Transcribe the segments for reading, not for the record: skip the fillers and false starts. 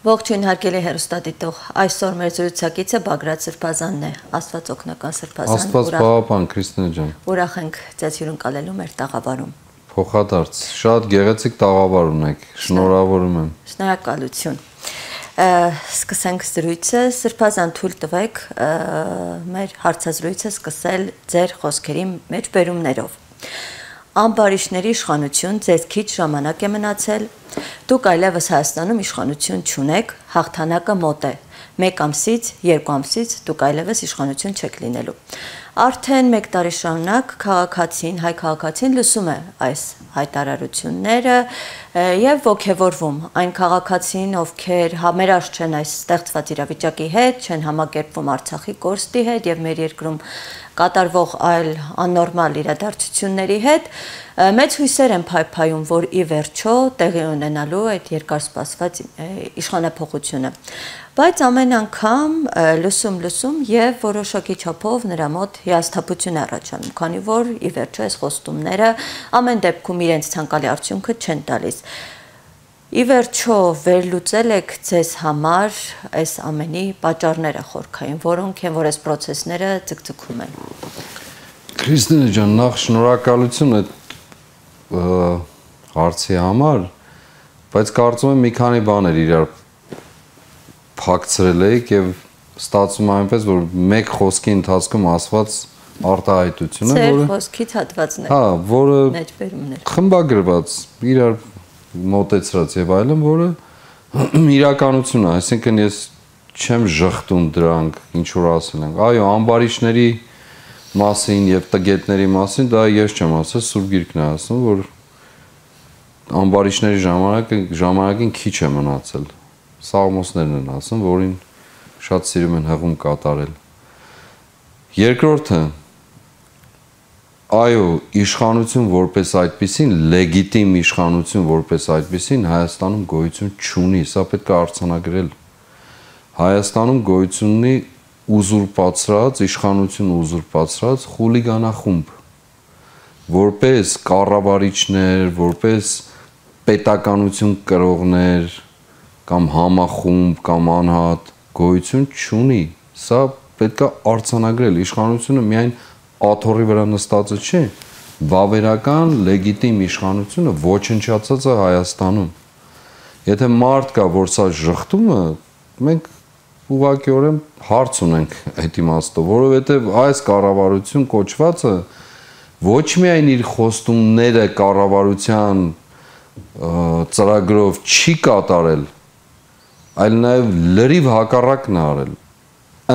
Ողջույն հարգելի հեռուստադիտող, այսօր մեր զրուցակիցը Բագրատ Սրբազանն է, Աստված օգնական Սրբազան։ Աստված պահապան, Քրիստինե ջան։ Ուրախ ենք ձեզ հյուրընկալելու մեր տաղավարում։ Փոխադարձ, շատ գեղեցիկ տաղավար ունեք, շնորհավորում եմ։ Շնորհակալություն։ Սկսենք զրույցը, Սրբազան թույլ տվեք մեր հարցազրույցը սկսել ձեր խոսքերի մեջ բերումներով։ Ամբարիշների իշխանություն ձեզ քիչ ժամանակ է մնացել, դուք այլևս Հայաստանում իշխանություն չունեք, հաղթանակը մոտ է, 1 ամսից, 2 ամսից դուք այլևս իշխանություն չեք լինելու։ Արդեն 1 տարի շարունակ հայ քաղաքացին լսում է այս հայտարարությունները եւ ոգևորվում այն քաղաքացին, ովքեր համերաշխ չեն այս ստեղծված իրավիճակի հետ, չեն համակերպվում Արցախի կորստի հետ եւ մեր երկրում կատարվող այլ աննորմալ իրադարձությունների հետ, մեծ հույսեր են փայփայում, որ ի վերջո տեղի ունենալու այդ երկար սպասված իշխանափոխությունը։ Բայց ամեն անգամ լսում եւ որոշակի չափով նրա մոտ հիասթափություն է առաջանում, քանի որ ի վերջո այս խոստումները ամեն դեպքում իրենց ցանկալի արդյունքը չեն տալիս։ Ի վերջո վերլուծել եք ձեզ համար այս ամենի պատճառները խորքային, որոնք են, որ այս process-ները ցկցկում են։ Քրիստինե ջան, նախ շնորհակալություն այդ հարցի համար, բայց կարծում եմ մի քանի բաներ իրար փակցրել եք եւ ստացվում է այնպես, որ մեկ խոսքի ընթացքում ասված արտահայտություն է, որը խոսքից հատվածներ։ Հա, որը մեջբերումներ։ Խմբագրված, իրար մոտեցրած եւ այլն, որը իրականություն է, այսինքն ես չեմ ժխտում դրանք, ինչ որ ասել են։ Այո, ամբարիշների մասին եւ տգետների մասին դա ես չեմ ասել, Սուրբ Գիրքն է ասում, որ ամբարիշների ժամանակին քիչ է մնացել։ Սաղմոսներն են ասում, որին շատ սիրում են հղում կատարել։ Երկրորդը, այո, իշխանություն որպես այդպիսին, լեգիտիմ իշխանություն որպես այդպիսին Հայաստանում գոյություն չունի, սա պետք է արձանագրել։ Հայաստանում գոյություն ունի ուզուրպացրած, իշխանություն ուզուրպացրած խուլիգանախումբ, որպես կառավարիչներ, որպես պետականություն կրողներ կամ համախումբ կամ անհատ գոյություն չունի, սա պետք է արձանագրել, իշխանությունը միայն աթոռի վրա նստածը չէ, վավերական լեգիտիմ իշխանությունը ոչնչացած է Հայաստանում։ Եթե մարդ կա, որ սա ժխտում է, մենք ուղղակիորեն հարց ունենք այդ իմաստով, որովհետև այս կառավարություն կոչվածը ոչ միայն իր խոստումները կառավարության ծրագրով չի կատարել, այլ նաև լրիվ հակառակն է արել,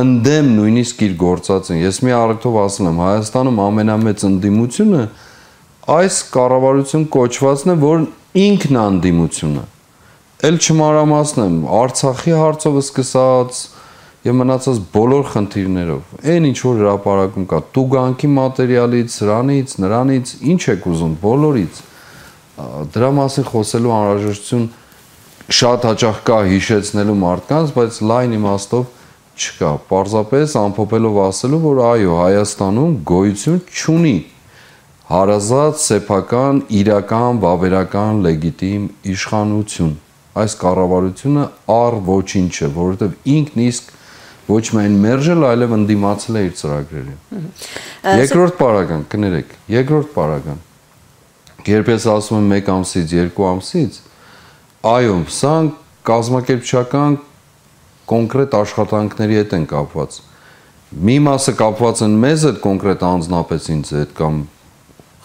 ընդդեմ նույնիսկ իր գործածին։ Ես մի առիթով ասել եմ, Հայաստանում ամենամեծ ընդդիմությունը այս կառավարություն կոչվածն է, որ ինքն է ընդդիմությունը։ Էլ չմանրամասնեմ, Արցախի հարցով սկսած եւ մնացած բոլոր խնդիրներով, այն ինչ որ հրապարակում կա, տուգանքի մատերիալից, սրանից, նրանից, ինչ եք ուզում, բոլորից, դրա մասին խոսելու անհրաժեշտություն շատ հաճախ կա հիշեցնելու մարդկանց, բայց լայն իմաստով չկա, պարզապես ամփոփելով ասելու, որ այո, Հայաստանում գոյություն չունի հարազատ, սեփական, իրական, վավերական, լեգիտիմ իշխանություն։ Այս կառավարությունը առ ոչինչ է, որովհետև ինքն իսկ ոչ միայն մերժել, այլև ընդդիմացել է իր ծրագրերին։ Երկրորդ պարագան, կներեք, երկրորդ պարագան։ Երբ ես ասում եմ 1 ամսից, 2 ամսից, այո, սա կազմակերպչական կոնկրետ աշխատանքների հետ են կապված։ Մի մասը կապված են մեզ հետ կոնկրետ անձնապես ինձ հետ կամ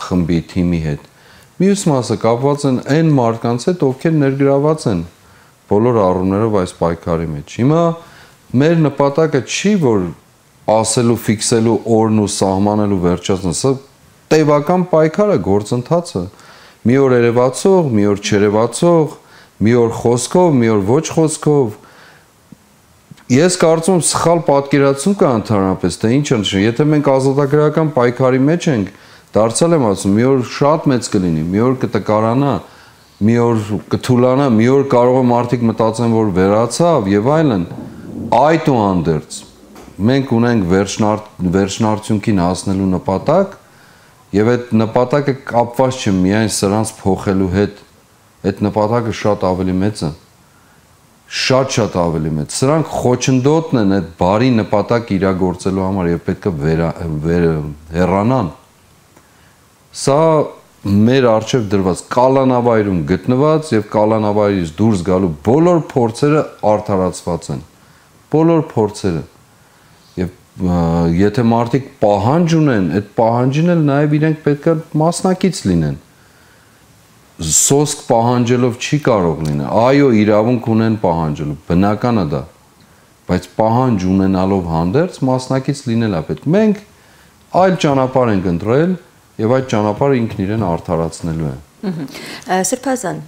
խմբի թիմի հետ։ Մյուս մասը կապված են այն մարդկանց հետ, ովքեր ներգրաված են բոլոր առումներով այս պայքարի մեջ։ Հիմա մեր նպատակը չի, որ ասելու, ֆիքսելու օրն ու սահմանելու վերջացնելու, սա տևական պայքար է, գործընթաց է։ Մի օր երևացող, մի օր չերևացող, մի օր խոսքով, մի օր ոչ խոսքով։ Ես կարծում եմ սխալ պատկերացում կա ընդհանրապես, թե ինչ է նշանակում։ Եթե մենք ազատագրական պայքարի մեջ ենք, դարձյալ եմ ասում, մի օր շատ մեծ կլինի, մի օր կտկարանա, մի օր կթուլանա, մի օր կարող է մարդիկ մտածեն, որ վերացավ եւ այլն։ Այդուհանդերձ մենք ունենք վերջնարդյունքին հասնելու նպատակ եւ այդ նպատակը կապված չէ միայն սրանց փոխելու հետ, այդ նպատակը շատ ավելի մեծ է։ շատ ավելի մեծ։ Սրանք խոչընդոտն են այդ բարի նպատակ իրագործելու համար եւ պետք է հեռանան։ Սա մեր արժեվ դրված կալանավայրում գտնված եւ կալանավայրից դուրս գալու բոլոր փորձերը արդարացված են։ Բոլոր փորձերը։ Եվ եթե մարդիկ պահանջ ունեն, այդ պահանջին էլ նաեւ իրենք պետք է մասնակից լինեն։ Սոսկ պահանջելով չի կարող լինել։ Այո, իրավունք ունեն պահանջելու, բնական է դա։ Բայց պահանջ ունենալով հանդերձ մասնակից լինելա պետք։ Մենք այլ ճանապարհ ենք ընտրել եւ այդ ճանապարհը ինքն իրեն արդարացնելու է։ Սրբազան,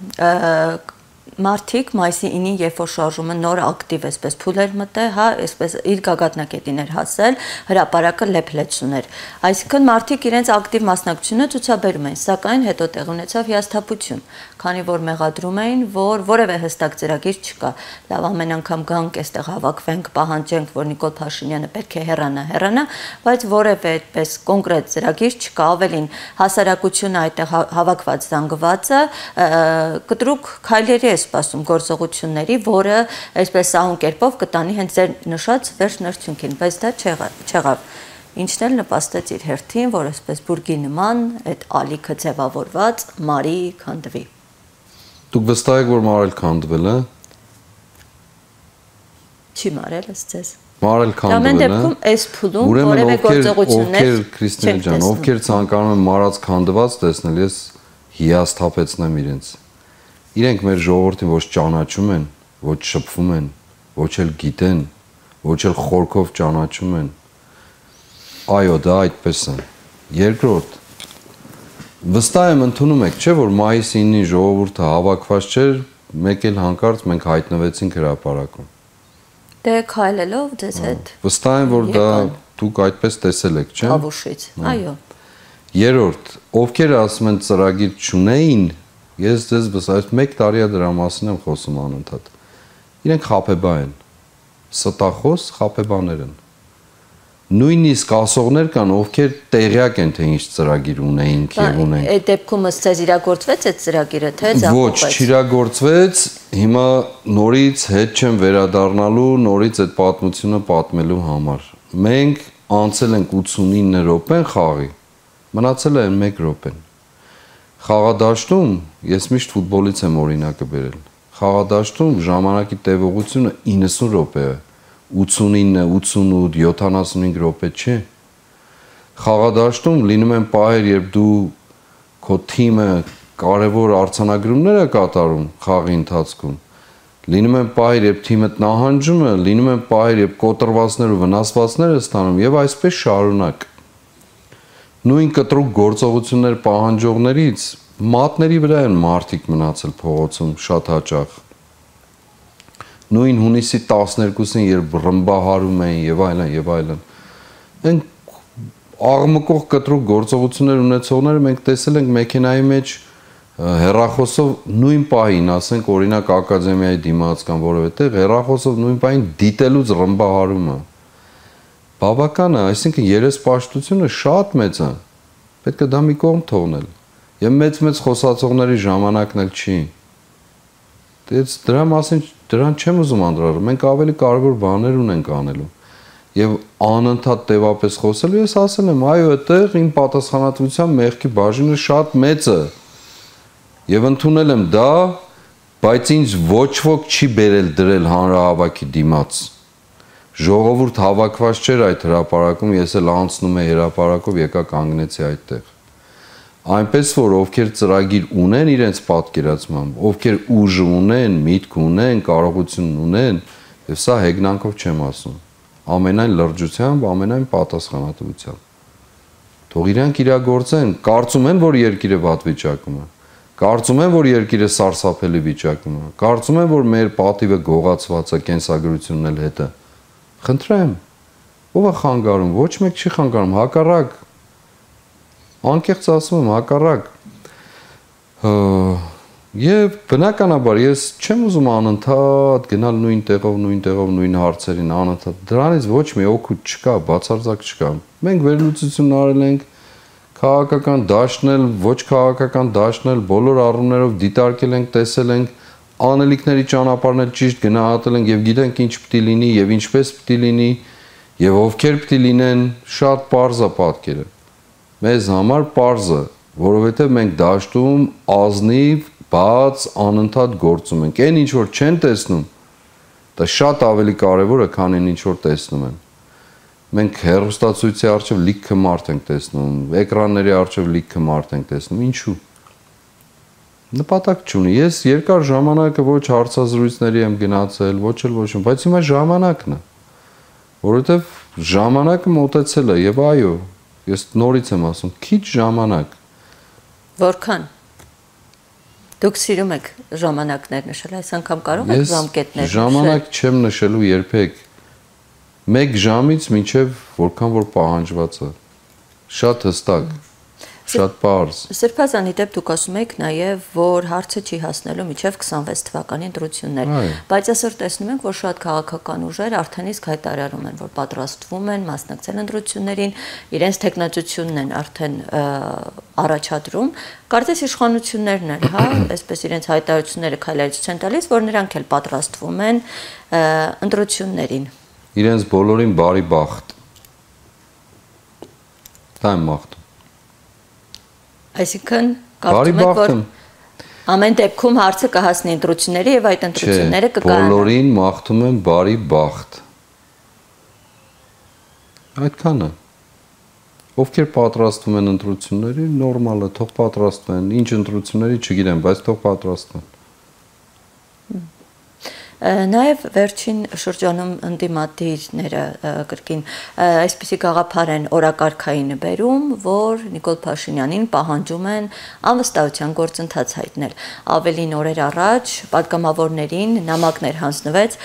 մարդիկ մայիսի 9-ին, երբ որ շարժումը նոր ակտիվ էսպես փուլեր մտել, հա, էսպես իր գագաթնակետին էր հասել, հրապարակը լեփլեցուն էր։ Այսինքն մարդիկ իրենց ակտիվ մասնակցությունը ցուցաբերում էին, սակայն հետո տեղ ունեցավ հիասթափություն, քանի որ մեղադրում էին, որ որևէ հստակ ծրագիր չկա։ Լավ, ամեն անգամ գանք, այստեղ հավաքվենք, պահանջենք, որ Նիկոլ Փաշինյանը պետք է հեռանա, բայց որևէ այդպես կոնկրետ ծրագիր չկա, ավելին հասարակությունը այդտեղ հավաքված զանգվածը կտրուկ քայլերի է սպասում գործողությունների, որը այսպես սահուն կերպով կտանի հենց ձեր նշած վերջ նրբությունքին, բայց դա չեղավ։ Ինչն էլ նպաստեց իր հերթին, որ այսպես բուրգի նման այդ ալիքը ձևավորված մարի քանդվի։ Դուք վստահ եք, որ մարել քանդվել է։ Չի մարել ըստ ձեզ։ Մարել քանդվել է։ Ամեն դեպքում այս փուլում որևէ գործողություններ ովքեր Քրիստինե ջան, ովքեր ցանկանում են մարած քանդված տեսնել, ես հիասթափեցնեմ իրենց։ Իրենք մեր ժողովրդին ոչ ճանաչում են, ոչ շփվում են, ոչ էլ գիտեն, ոչ էլ խորքով ճանաչում են։ Այո, դա այդպես է։ Երկրորդ, վստահ եմ ընդունում եք, չէ՞ որ մայիսի 9-ի ժողովուրդը հավաքված չէր, մեկ էլ հանկարծ մենք հայտնվեցինք հրապարակում։ Դե քայլելով ձեզ հետ։ Վստահ եմ, որ դա դուք այդպես տեսել եք, չէ՞։ Հավուշից, այո։ Երրորդ, ովքեր ասում են ծրագիր չունեին, ես ձեզ վստահ, 1 տարի է դրա մասին եմ խոսում անընդհատ։ Իրենք խաբեբա են։ Ստախոս խաբեբաներ են։ Նույնիսկ ասողներ կան, ովքեր տեղյակ են, թե ինչ ծրագիր ունեինք եւ ունենք։ Այդ դեպքում ըստ ձեզ իրագործվեց այդ ծրագիրը, թե ձախողվեց։ Ոչ, չիրագործվեց, հիմա նորից հետ չեմ վերադառնալու, նորից այդ պատմությունը պատմելու համար։ Մենք անցել ենք 89 րոպեն խաղի, մնացել է 1 րոպեն։ Խաղադաշտում ես միշտ ֆուտբոլից եմ օրինակը բերել։ Խաղադաշտում ժամանակի տևողությունը 90 րոպե է։ 89, 88, 75 րոպե չէ։ Խաղադաշտում լինում են պահեր, երբ դու քո թիմը կարևոր արձանագրումներ է կատարում խաղի ընթացքում։ Լինում են պահեր, երբ թիմը նահանջում է, լինում են պահեր, երբ կոտրվածներ ու վնասվածքներ է ստանում եւ այսպես շարունակ։ Նույն կտրուկ գործողություններ պահանջողներից մատների վրա են մարդիկ մնացել փողոցում շատ հաճախ։ Նույն հունիսի 12-ին, երբ ռմբահարում էին եւ այլն եւ այլն։ Մենք աղմկող կտրուկ գործողություններ ունեցողները մենք տեսել ենք մեքենայի մեջ հեռախոսով նույն պահին, ասենք օրինակ ակադեմիայի դիմաց կամ որևէ տեղ հեռախոսով նույն պահին դիտելուց ռմբահարումը։ Բավական է, այսինքն երեսպաշտությունը շատ մեծ է։ Պետք է դա մի կողմ թողնել։ Եվ մեծ խոսացողների ժամանակն էլ չի։ Դրա մասին դրան չեմ ուզում անդրադառնալ, մենք ավելի կարևոր բաներ ունենք անելու։ Եվ անընդհատ տևապես խոսելու ես ասել եմ, այո, այդտեղ իմ պատասխանատվության մեղքի բաժինը շատ մեծ է։ Եվ ընդունել եմ դա, բայց ինձ ոչ ոք չի բերել դրել հանրահավաքի դիմաց։ Ժողովուրդ հավաքված չէր այդ հրապարակում, ես էլ անցնում եմ հրապարակով, եկա կանգնեցի այդտեղ։ Այնպես որ ովքեր ծրագիր ունեն իրենց պատկերացմամբ, ովքեր ուժ ունեն, միտք ունեն, կարողություն ունեն, եւ սա հեգնանքով չեմ ասում, ամենայն լրջությամբ, ամենայն պատասխանատվությամբ։ Թող իրանք իրագործեն, կարծում են, որ երկիրը վատ վիճակում է, կարծում են, որ երկիրը սարսափելի վիճակում է, կարծում են, որ մեր պատիվը գողացված է, կենսագրությունն էլ հետ է։ Խնդրեմ, ով է խանգարում, ոչ մեկ չի խանգարում, հակառակ անկեղծ ասում եմ, հակառակ։ Եվ բնականաբար ես չեմ ուզում անընդհատ գնալ նույն տեղով, նույն հարցերին անընդհատ։ Դրանից ոչ մի օգուտ չկա, բացարձակ չկա։ Մենք վերլուծություն արել ենք, քաղաքական դաշտն էլ, ոչ քաղաքական դաշտն էլ բոլոր առումներով դիտարկել ենք, տեսել ենք, անելիքների ճանապարհն էլ ճիշտ գնահատել ենք եւ գիտենք ինչ պիտի լինի եւ ինչպես պիտի լինի եւ ովքեր պիտի լինեն, շատ པարզ է պատկերը։ Մեզ համար པարզ է, որովհետեւ մենք դաշտում ազնիվ, բաց, անընդհատ գործում ենք։ Այն ինչ որ չեն տեսնում, դա շատ ավելի կարեւոր է, քան այն ինչ որ տեսնում են։ Մենք հեռուստացույցի առջև լիքը մարդ ենք տեսնում, էկրանների առջև լիքը մարդ ենք տեսնում, ինչու՞։ Նպատակ չունի։ Ես երկար ժամանակը ոչ հարցազրույցների եմ գնացել, ոչ էլ ոչինչ, բայց հիմա ժամանակն է։ Որովհետև ժամանակը մոտեցել է եւ այո, ես նորից եմ ասում, քիչ ժամանակ։ Որքան։ Դուք սիրում եք ժամանակներ նշել, այս անգամ կարող եք ժամկետներ նշել։ Ժամանակ չեմ նշելու երբեք։ 1 ժամից մինչև որքան որ պահանջված է։ Շատ հստակ։ Շատ པարզ։ Սրբազանի դեպ դուք ասում եք նաև, որ հարցը չի հասնելու մինչև 26 թվականի ընտրություններ, բայց այսօր տեսնում ենք, որ շատ քաղաքական ուժեր արդեն իսկ հայտարարում են, որ պատրաստվում են մասնակցել ընտրություններին, իրենց տեխնացությունն են արդեն առաջադրում, կարծես իշխանություններն են, հա, այսպես իրենց հայտարարությունները քայլերից չեն տալիս, որ նրանք էլ պատրաստվում են ընտրություններին։ Իրենց բոլորին բարի բախտ։ Դա եմ մաղթում։ Այսինքն կարծում եք, որ ամեն դեպքում հարցը կհասնի ընտրությունների եւ այդ ընտրությունները կկայանան։ Բոլորին մաղթում եմ բարի բախտ։ Այդքանը։ Ովքեր պատրաստվում են ընտրությունների, նորմալ է, թող պատրաստվեն։ Ինչ ընտրությունների չգիտեմ, բայց թող պատրաստվեն։ Նաև վերջին շրջանում ընդդիմադիրները կրկին այսպիսի գաղափար են օրակարգային բերում, որ Նիկոլ Փաշինյանին պահանջում են անվստահության գործընթաց հայտնել։ Ավելին օրեր առաջ պատգամավորներին նամակներ հանձնվեց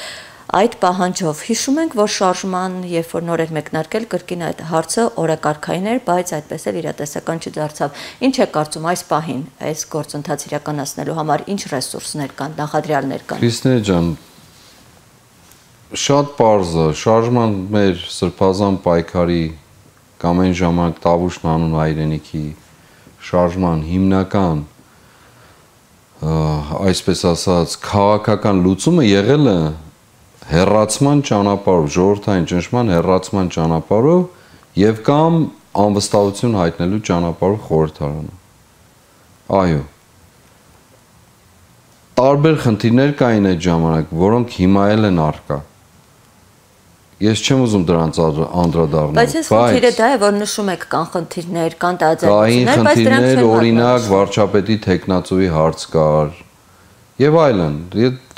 այդ պահանջով։ Հիշում ենք, որ շարժման, երբ որ նոր էր մեկնարկել, կրկին այդ հարցը օրակարգային էր, բայց այդպես էլ իրատեսական չդարձավ։ Ինչ է կարծում այս պահին, այս գործընթաց իրականացնելու համար ինչ ռեսուրսներ կան, նախադրյալներ կան։ Քրիստինե ջան, շատ པարզ է, շարժման մեր սրբազան պայքարի կամ այն ժամանակ Տավուշն անուն հայրենիքի շարժման հիմնական այսպես ասած քաղաքական լուծումը եղել է հեռացման ճանապարհով, ժողովրդային ճնշման հեռացման ճանապարհով եւ կամ անվստահություն հայտնելու ճանապարհով խորհրդարանը։ Այո։ Տարբեր խնդիրներ կային այդ ժամանակ, որոնք հիմա էլ են առկա։ Ես չեմ ուզում դրանց անդրադառնալ, բայց այս խնդիրը դա է, որ նշում եք կան խնդիրներ, կան տարածություններ, բայց դրանք չեն օրինակ վարչապետի տեխնացուի հարց կար եւ այլն։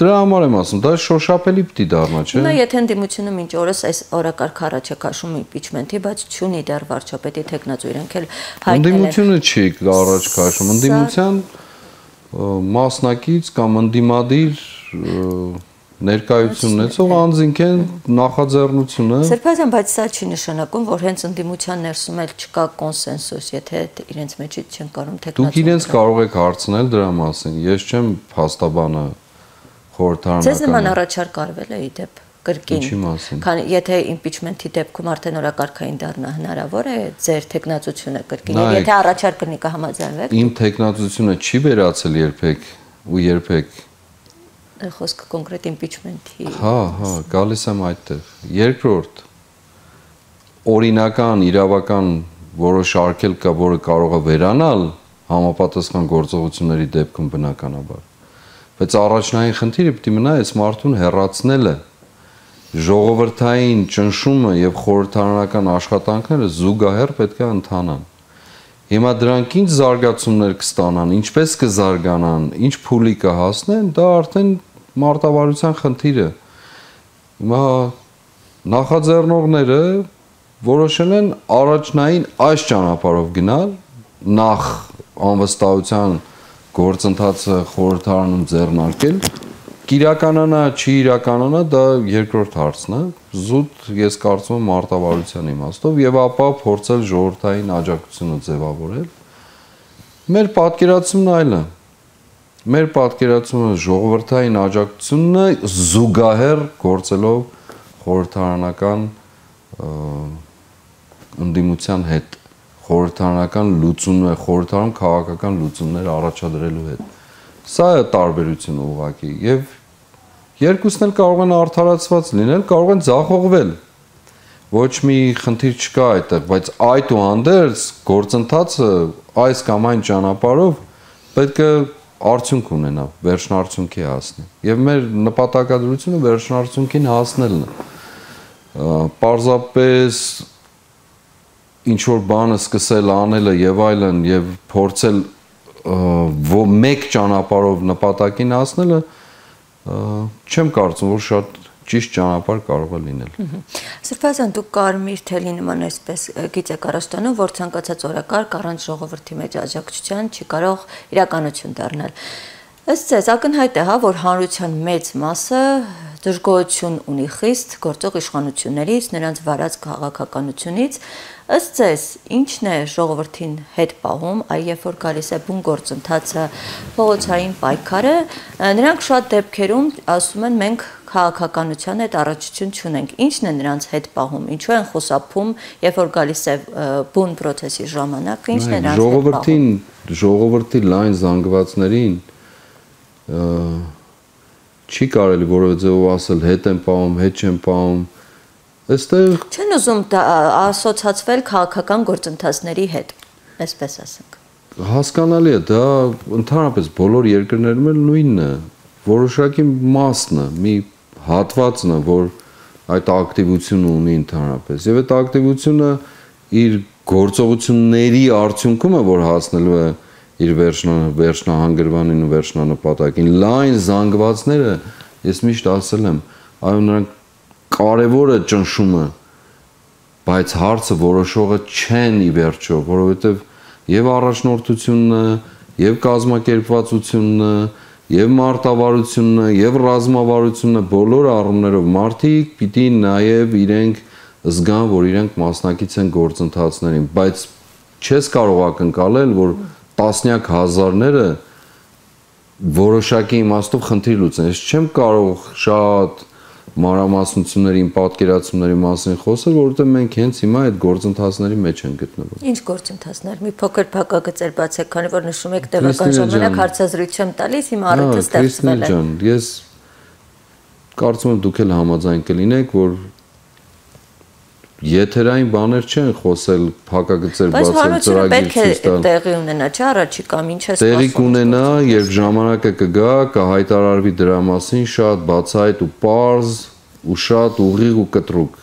Դրա համար եմ ասում, դա շոշափելի պիտի դառնա, չէ՞։ Հիմա եթե ընդդիմությունը մինչ օրս այս օրակարգ առաջ է քաշում իմպիչմենթի, բայց չունի դեռ վարչապետի տեխնացու, իրենք էլ հայտնել են։ Ընդդիմությունը չի առաջ քաշում, ընդդիմության մասնակից կամ ընդդիմադիր ներկայություն ունեցող անձինք են նախաձեռնությունը։ Սրբազան, բայց սա չի նշանակում, որ հենց ընդդիմության ներսում էլ չկա կոնսենսուս, եթե իրենց մեջից չեն կարող տեխնացու։ Դուք իրենց կարող եք հարցնել դրա մասին։ Ես չեմ փաստաբանը խորհրդարանական։ Ձեզ նման առաջարկ արվել է ի դեպ կրկին։ Ինչի մասին։ Քանի եթե իմպիչմենթի դեպքում արդեն օրակարգային դառնա, հնարավոր է ձեր տեխնացությունը կրկին, եւ եթե առաջարկ կնի կհամաձայնվեք։ Իմ տեխնացությունը չի վերացել երբեք ու երբեք։ Խոսքը կոնկրետ իմպիչմենթի։ Հա, գալիս եմ այդտեղ։ Երկրորդ, օրինական իրավական որոշ արգելք կա, որը կարող է վերանալ համապատասխան գործողությունների դեպքում բնականաբար։ Բայց առաջնային խնդիրը պիտի մնա այս մարդուն հեռացնելը։ Ժողովրդային ճնշումը եւ խորհրդարանական աշխատանքները զուգահեռ պետք է ընթանան։ Հիմա դրանք ինչ զարգացումներ կստանան, ինչպես կզարգանան, ինչ փուլի կհասնեն, դա արդեն մարտավարության խնդիր է։ Հիմա նախաձեռնողները որոշել են առաջնային այս ճանապարհով գնալ, նախ անվստահության գործընթացը խորհրդարանում ձեռնարկել, կիրականանա, չի իրականանա, դա երկրորդ հարցն է, զուտ ես կարծում եմ մարտավարության իմաստով եւ ապա փորձել ժողովրդային աջակցությունը ձևավորել։ Մեր պատկերացումն այլ է։ Մեր պատկերացումը ժողովրդային աջակցությունն է զուգահեռ գործելով խորհրդարանական ընդդիմության հետ, խորհրդարանական լուծում, խորհրդարանում քաղաքական լուծումներ առաջադրելու հետ։ Սա է տարբերությունը ուղղակի եւ երկուսն էլ կարող են արդարացված լինել, կարող են ձախողվել։ Ոչ մի խնդիր չկա այդտեղ, բայց այդուհանդերձ գործընթացը այս կամ այն ճանապարհով պետք է արդյունք ունենա, վերջնարդյունքի հասնի։ Եվ մեր նպատակադրությունը վերջնարդյունքին հասնելն է։ Պարզապես ինչ որ բանը սկսել անելը եւ այլն եւ փորձել մեկ ճանապարհով նպատակին հասնելը չեմ կարծում որ շատ ճիշտ ճանապարհ կարող է լինել։ Սրբազան դուք կարմիր թելի նման այսպես գիծ եք առաջ տանում, որ ցանկացած օրակարգ առանց ժողովրդի մեջ աջակցության չի կարող իրականություն դառնալ։ Ըստ ձեզ ակնհայտ է, որ հանրության մեծ մասը դժգոհություն ունի խիստ գործող իշխանություններից, նրանց վարած քաղաքականությունից։ Ըստ ձեզ, ինչն է ժողովրդին հետ պահում, երբ որ գալիս է բուն գործընթացը, փողոցային պայքարը, նրանք շատ դեպքերում ասում են մենք քաղաքականության հետ առողջություն չունենք։ Ինչն է նրանց հետ պահում, ինչու են խոսափում, երբ որ գալիս է բուն process-ի ժամանակ, ինչն է նրանց հետ պահում։ Ժողովրդի լայն զանգվածներին չի կարելի որովհետեւ ասել հետ են պահում, հետ չեն պահում։ Այստեղ չեն ուզում ասոցացվել քաղաքական գործընթացների հետ, այսպես ասենք։ Հասկանալի է, դա ընդհանրապես բոլոր երկրներում էլ նույնն է, որոշակի մասն է, մի հատվածն է, որ այդ ակտիվությունը ունի ընդհանրապես։ Եվ այդ ակտիվությունը իր գործողությունների արդյունքում է, որ հասնելու է իր վերջնահանգրվանին ու վերջնանպատակին։ Լայն զանգվածները, ես միշտ ասել եմ, այո նրանք կարևորը ճնշումը, բայց հարցը որոշողը չեն ի վերջո, որովհետև եւ առաջնորդությունն է, եւ կազմակերպվածությունն է, եւ մարտավարությունն է, եւ ռազմավարությունն է, բոլոր առումներով մարդիկ պիտի նաեւ իրենք զգան, որ իրենք մասնակից են գործընթացներին, բայց չես կարող ակնկալել, որ տասնյակ հազարները որոշակի իմաստով խնդիր լուծեն։ Ես չեմ կարող շատ մանրամասնությունների, պատկերացումների մասին խոսել, որովհետև մենք հենց հիմա այդ գործընթացների մեջ ենք գտնվում։ Ինչ գործընթացներ։ Մի փոքր փակագծեր բացեք, քանի որ նշում եք տեղական ժամանակ հարցազրույց եմ տալիս, հիմա առիթը ստեղծվել է։ Ջան, ես կարծում եմ դուք էլ համաձայն կլինեք, որ եթերային բաներ չեն խոսել, փակագծեր բացել, ծրագիր ցույց տալ։ Բայց տեղի ունենա, չէ՞, առաջիկամ ինչ է սպասում։ Տեղի կունենա, երբ ժամանակը կգա, կհայտարարվի դրա մասին շատ բացահայտ ու պարզ ու շատ ուղիղ ու կտրուկ։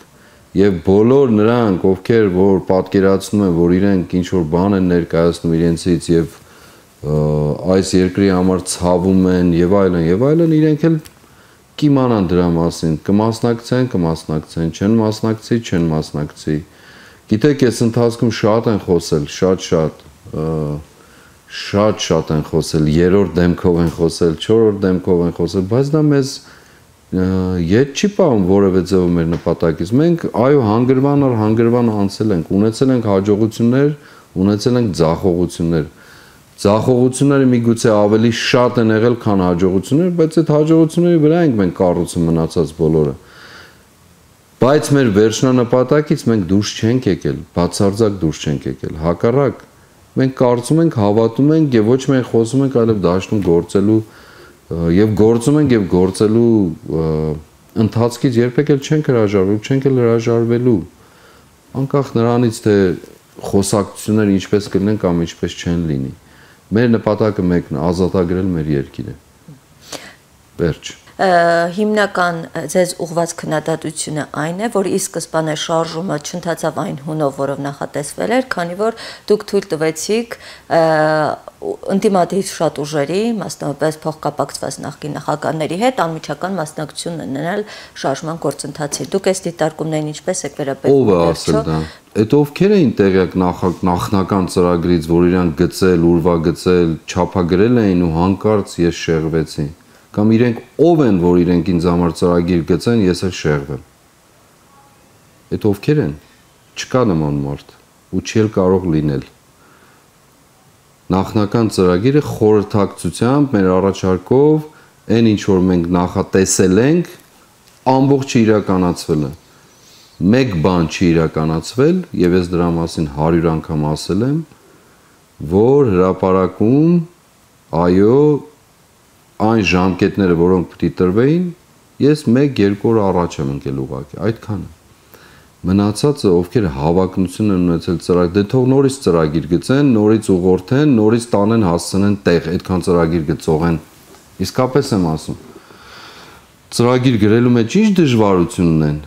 Եվ բոլոր նրանք, ովքեր որ պատկերացնում են, որ իրենք ինչ որ բան են ներկայացնում իրենցից եւ այս երկրի համար ցավում են եւ այլն, իրենք էլ կիմանան դրա մասին, կմասնակցեն, չեն մասնակցի։ Գիտեք, այս ընթացքում շատ են խոսել, շատ են խոսել, երրորդ դեմքով են խոսել, չորրորդ դեմքով են խոսել, բայց դա մեզ ետ չի պահում որևէ ձևով մեր նպատակից։ Մենք այո հանգրվան անցել ենք, ունեցել ենք հաջողություններ, ունեցել ենք ձախողություններ։ Ձախողությունները միգուցե ավելի շատ են եղել, քան հաջողություններ, բայց այդ հաջողությունների վրա ենք մենք կառուցում մնացած բոլորը։ Բայց մեր վերջնանպատակից մենք դուրս չենք եկել, բացարձակ դուրս չենք եկել։ Հակառակ, մենք կարծում ենք, հավատում ենք եւ ոչ միայն խոսում ենք, այլև դաշտում գործելու եւ գործում ենք եւ գործելու ընթացքից երբեք էլ չենք հրաժարվել, չենք էլ հրաժարվելու։ Անկախ նրանից, թե խոսակցությունները ինչպես կլինեն կամ ինչպես չեն լինի։ Մեր նպատակը մեկն է, ազատագրել մեր երկիրը։ Վերջ։ Հիմնական ձեզ ուղված քննադատությունը այն է, որ ի սկզբանե շարժումը չընթացավ այն հունով, որով նախատեսվել էր, քանի որ դուք թույլ տվեցիք ընդդիմադիր շատ ուժերի, մասնավորապես փոխկապակցված նախկին նախագահների հետ անմիջական մասնակցություն ունենալ շարժման գործընթացին։ Դուք այս դիտարկումներին ինչպես եք վերաբերվում։ Ով է ասել դա։ Այդ ովքեր էին տեղյակ նախնական ծրագրից, որ իրանք գծել, ուրվագծել, չափագրել էին ու հանկարծ ես շեղվեցի։ Կամ իրենք ով են, որ իրենք ինձ համար ծրագիր գծեն, ես էլ շեղվեմ։ Այդ ովքեր են։ Չկա նման մարդ ու չի էլ կարող լինել։ Նախնական ծրագիրը խորհրդակցությամբ մեր առաջարկով այն ինչ որ մենք նախատեսել ենք, ամբողջը իրականացվել է։ Մեկ բան չի իրականացվել, եւ ես դրա մասին 100 անգամ ասել եմ, որ հրապարակում այո այն ժամկետները, որոնք պետք է տրվեին, ես 1-2 օր առաջ եմ ընկել ուղղակի, այդքանը։ Մնացածը ովքեր հավակնություն են ունեցել ծրագիր, դե թող նորից ծրագիր գծեն, նորից ուղղորդեն, նորից տանեն հասցնեն տեղ, այդքան ծրագիր գծողեն։ Իսկապես եմ ասում։ Ծրագիր գրելու մեջ ինչ դժվարություն ունեն,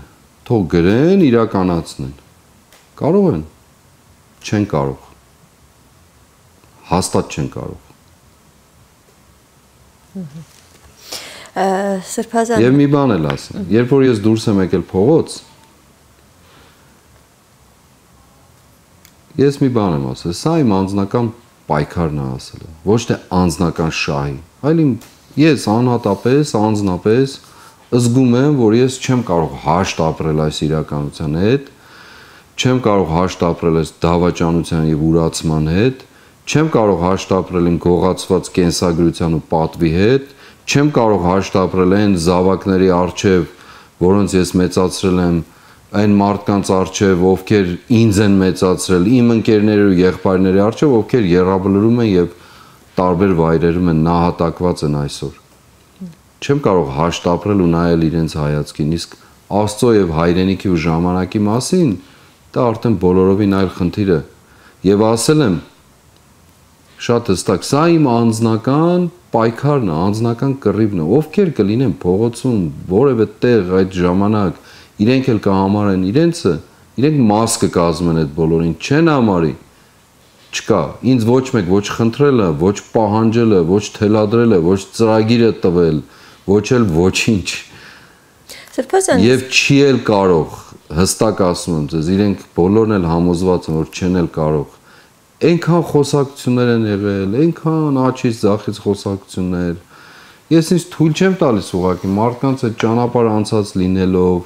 թող գրեն, իրականացնեն։ Կարող են, չեն կարող։ Հաստատ չեն կարող։ Սրբազան։ Եվ մի բան էլ ասեմ, երբ որ ես դուրս եմ եկել փողոց, ես մի բան եմ ասել, սա իմ անձնական պայքարն է ասել, ոչ թե անձնական շահի, այլ ես անհատապես, անձնապես զգում եմ, որ ես չեմ կարող հաշտ ապրել այս իրականության հետ, չեմ կարող հաշտ ապրել այս դավաճանության եւ ուրացման հետ, չեմ կարող հաշտ ապրել իմ գողացված կենսագրության ու պատվի հետ, չեմ կարող հաշտ ապրել այն զավակների առջև, որոնց ես մեծացրել եմ այն մարդկանց առջև, ովքեր ինձ են մեծացրել, իմ ընկերների ու եղբայրների առջև, ովքեր եռաբլրում են եւ տարբեր վայրերում են նահատակված են այսօր։ Չեմ կարող հաշտ ապրել ու նայել իրենց հայացքին, իսկ Աստծո եւ հայրենիքի ու ժամանակի մասին դա արդեն բոլորովին այլ խնդիր է։ Եվ ասել եմ շատ հստակ, սա իմ անձնական պայքարն է, անձնական կռիվն է, ովքեր կլինեն փողոցում, որևէ տեղ այդ ժամանակ իրենք էլ կհամարեն իրենցը, իրենք մաս կկազմեն այդ բոլորին, չեն համարի, չկա, ինձ ոչ մեկ ոչ խնդրելը, ոչ պահանջելը, ոչ թելադրելը, ոչ ծրագիրը տվել, ոչ էլ ոչինչ։ Եվ չի էլ կարող, հստակ ասում եմ ձեզ, իրենք բոլորն էլ համոզված են, որ չեն էլ կարող։ Այնքան խոսակցություններ են եղել, այնքան աչից ձախից խոսակցություններ։ Ես ինձ թույլ չեմ տալիս ուղղակի մարդկանց այդ ճանապարհ անցած լինելով,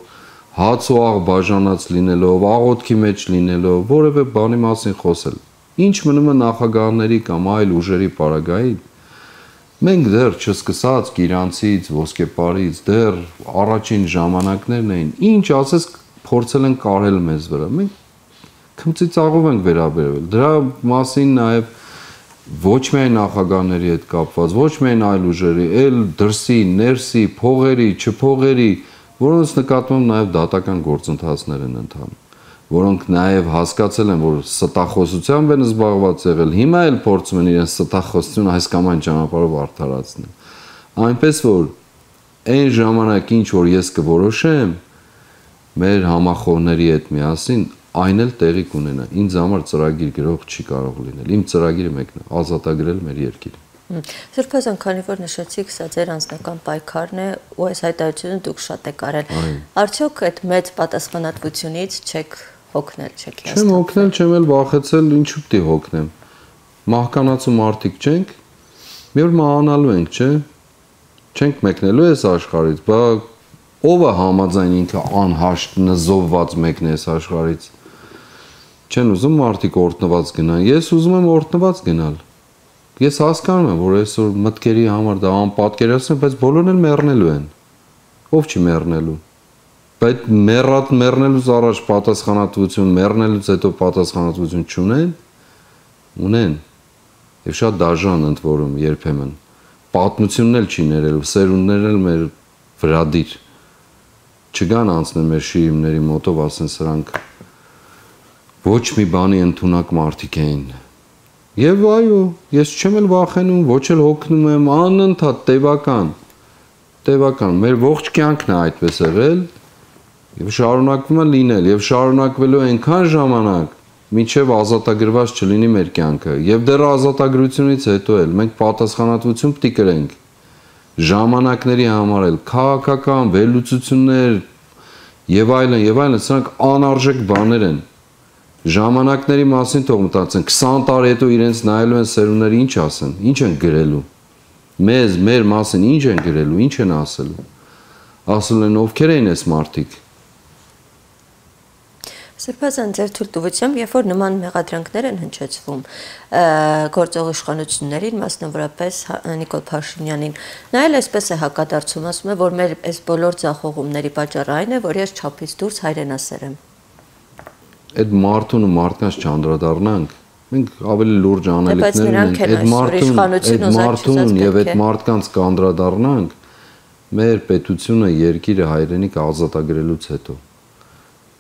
հաց ու աղ բաժանած լինելով, աղոթքի մեջ լինելով, որևէ բանի մասին խոսել։ Ինչ մնում է նախագահների կամ այլ ուժերի պարագային։ Մենք դեռ չսկսած Գիրանցից, Ոսկեպարից, դեռ առաջին ժամանակներն էին, ինչ ասես փորձել են կարել մեզ վրա։ Մենք քմծիծաղով ենք վերաբերվել։ Դրա մասին նաև ոչ միայն նախագահների հետ կապված, ոչ միայն այլ ուժերի, այլ դրսի, ներսի, փողերի, չփողերի, որոնց նկատմամբ նաև դատական գործընթացներ են ընթանում, որոնք նաև հասկացել են, որ ստախոսությամբ են զբաղված եղել, հիմա էլ փորձում են իրենց ստախոսությունը այս կամ այն ճանապարհով արդարացնել։ Այնպես որ այն ժամանակ ինչ որ ես կորոշեմ մեր համախոհների հետ միասին, այն էլ տեղի կունենա։ Ինձ համար ծրագիր գրող չի կարող լինել։ Իմ ծրագիրը մեկն է՝ ազատագրել մեր երկիրը։ Սրբազան, քանի որ նշեցիք, սա ձեր անձնական պայքարն է, ու այս հայտարարությունը դուք շատ եք արել։ Արդյոք այդ մեծ պատասխանատվությունից չեք հոգնել, չեք հիասթափվել։ Չեմ հոգնել, չեմ էլ վախեցել, ինչու՞ պիտի հոգնեմ։ Մահկանացու մարդիկ չենք, մի օր մահանալու ենք, չէ՞։ Չենք մեկնելու այս աշխարհից, բա ով է համաձայն ինքը անհաշտ նզովված մեկն է այս աշխարհից։ Չեն ուզում մարդիկ օրտնված գնան, ես ուզում եմ օրտնված գնալ։ Ես հասկանում եմ, որ այսօր մտքերի համար դա անպատկերացնում, բայց բոլորն էլ մեռնելու են։ Ով չի մեռնելու։ Բայց մեռնելուց առաջ պատասխանատվություն, մեռնելուց հետո պատասխանատվություն չունեն, ունեն։ Եվ շատ դաժան ընդ որում երբեմն։ Պատմությունն էլ չի ներելու, սերունդներն էլ մեր վրադիր։ Չգան անցնեն մեր շիրիմների մոտով, ասեն սրանք ոչ մի բանի ընդունակ մարդիկ էին։ Եվ այո, ես չեմ էլ վախենում, ոչ էլ հոգնում եմ, անընդհատ տևական, մեր ողջ կյանքն է այդպես եղել եւ շարունակվում է լինել եւ շարունակվելու այնքան ժամանակ, մինչեւ ազատագրված չլինի մեր կյանքը եւ դեռ ազատագրությունից հետո էլ մենք պատասխանատվություն պետք է կրենք ժամանակների համար էլ քաղաքական վերլուծություններ եւ այլն, սրանք անարժեք բաներ են։ Ժամանակների մասին թող մտածեն 20 տարի հետո իրենց նայելու են սերունդները ինչ ասեն, ինչ են գրելու։ Մեր մասին ինչ են գրելու, ինչ են ասելու։ Ասել են ովքեր են այս մարդիկ։ Սրբազան, ձեր թույլտվությամբ, երբ որ նման մեղադրանքներ են հնչեցվում գործող իշխանություններին, մասնավորապես Նիկոլ Փաշինյանին, նա էլ այսպես է հակադարձում, ասում է, որ մեր այս բոլոր ձախողումների պատճառը այն է, որ ես չափից դուրս հայրենասեր եմ։ Այդ մարդուն ու մարդկանց չանդրադառնանք, Մենք ավելի լուրջ անելիքներ ունենք, այդ մարդուն եւ այդ մարդկանց կանդրադառնանք, մեր պետությունը երկիրը հայրենիք ազատագրելուց հետո։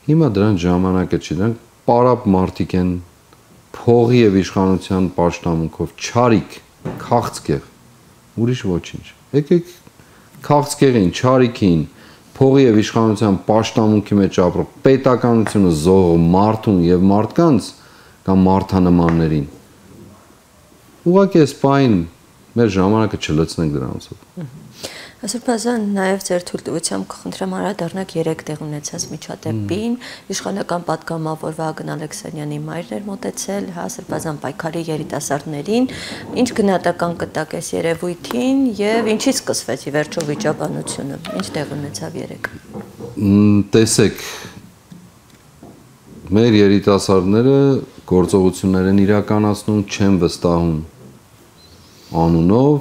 Հիմա դրան ժամանակը չի, դրանք պարապ մարդիկ են, փողի եւ իշխանության պաշտամունքով, չարիք, քաղցկեղ, ուրիշ ոչինչ։ Եկեք քաղցկեղին, չարիքին, փողի եւ իշխանության պաշտամունքի մեջ ապրող պետականությունը զոհող մարդուն եւ մարդկանց կամ մարդանմաններին։ Ուղղակի այս պայն մեր ժամանակը չլցնենք դրանցով։ Սրբազան նաև ձեր թույլտվությամբ կխնդրեմ անդրադառնաք 3 տեղ ունեցած միջադեպին, իշխանական պատգամավոր Վահագն Ալեքսանյանի մայրն էր մոտեցել, հա, Սրբազան պայքարի երիտասարդներին, ինչ գնահատական կտակ այս երևույթին եւ ինչից սկսվեց ի վերջո վիճաբանությունը, ինչ տեղ ունեցավ 3։ Տեսեք, մեր երիտասարդները գործողություններ են իրականացնում, չեն վստահում անունով,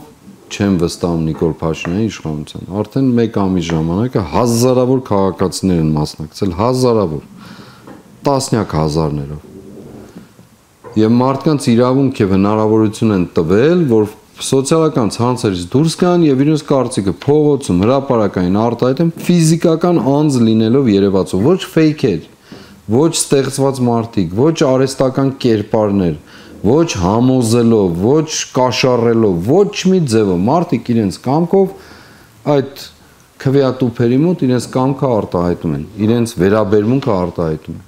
չեն վստահում Նիկոլ Փաշինյանի իշխանության։ Արդեն 1 ամիս ժամանակը հազարավոր քաղաքացիներ են մասնակցել, հազարավոր, տասնյակ հազարներով։ Եվ մարդկանց իրավունք եւ հնարավորություն են տվել, որ սոցիալական ցանցերից դուրս գան եւ իրենց կարծիքը փողոցում, հրապարակային արտահայտեն ֆիզիկական անձ լինելով երևացող, ոչ ֆեյքեր, ոչ ստեղծված մարդիկ, ոչ արհեստական կերպարներ, ոչ համոզելով, ոչ կաշառելով, ոչ մի ձևով մարդիկ իրենց կամքով այդ քվեատուփերի մոտ իրենց կամքը արտահայտում են, իրենց վերաբերմունքը արտահայտում են։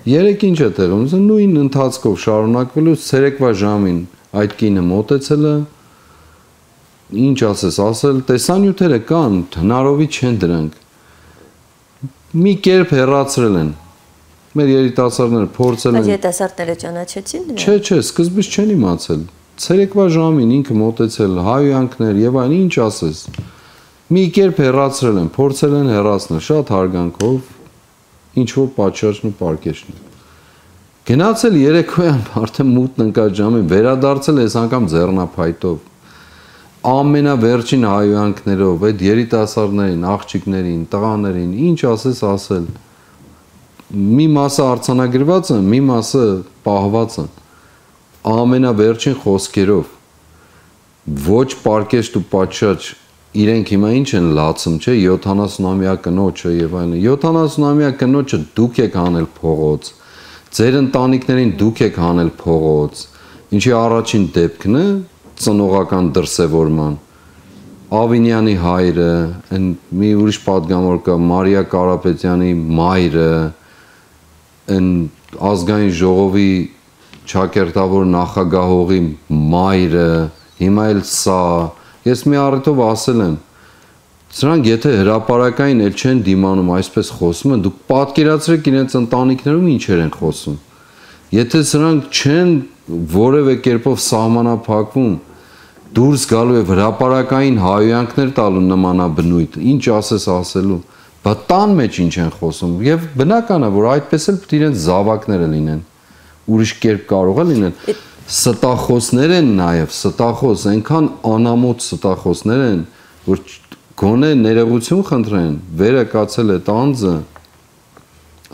Երեք ինչ է տեղում, նույն ընթացքով շարունակվելուց ցերեկվա ժամին այդ կինը մոտեցել է, ինչ ասել, տեսանյութերը կան, հնարովի չեն դրանք։ Մի կերպ հեռացրել են։ Մեր երիտասարդները փորձել են։ Այդ երիտասարդները ճանաչեցին դրանք։ Չէ, սկզբից չեն իմացել։ Ցերեկվա ժամին ինքը մոտեցել, հայոյանքներ եւ այն ինչ ասես։ Մի կերպ հեռացրել են, փորձել են հեռացնել շատ հարգանքով, ինչ որ պատշաճն ու պարկեշն։ Գնացել երեկոյան արդեն մութն ընկած ժամին, վերադարձել այս անգամ ձեռնափայտով։ Ամենավերջին հայոյանքներով, այդ երիտասարդներին, աղջիկներին, տղաներին, ինչ ասել։ Մի մասը արձանագրված են, մի մասը պահված են, ամենավերջին խոսքերով, ոչ պարկեշտ ու պատշաճ, իրենք հիմա ինչ են լացում, չէ, 70-ամյա կնոջը եւ այլն, 70-ամյա կնոջը դուք եք հանել փողոց, ձեր ընտանիքներին դուք եք հանել փողոց, ինչի առաջին դեպքն է ծնողական դրսևորման, Ավինյանի հայրը, մի ուրիշ պատգամավոր կա, Մարիա Կարապետյանի մայրը, ազգային ժողովի ճակերտավոր նախագահողի մայրը, հիմա էլ սա, ես մի առիթով ասել եմ, սրանք եթե հրապարակային էլ չեն դիմանում այսպես խոսում են, դուք պատկերացրեք իրենց ընտանիքներում ինչեր են խոսում, եթե սրանք չեն որևէ կերպով սահմանափակվում, դուրս գալու եւ հրապարակային հայոյանքներ տալու նմանաբնույթ, ինչ ասելու, բտան մեջ ինչ են խոսում եւ բնական է որ այդպես էլ պետք է իրենց զավակները լինեն ուրիշ կերպ կարող է լինեն ստախոսներ են նաեւ ստախոս այնքան անամոթ ստախոսներ են որ գոնե ներողություն խնդրեն վերը կացել այդ անձը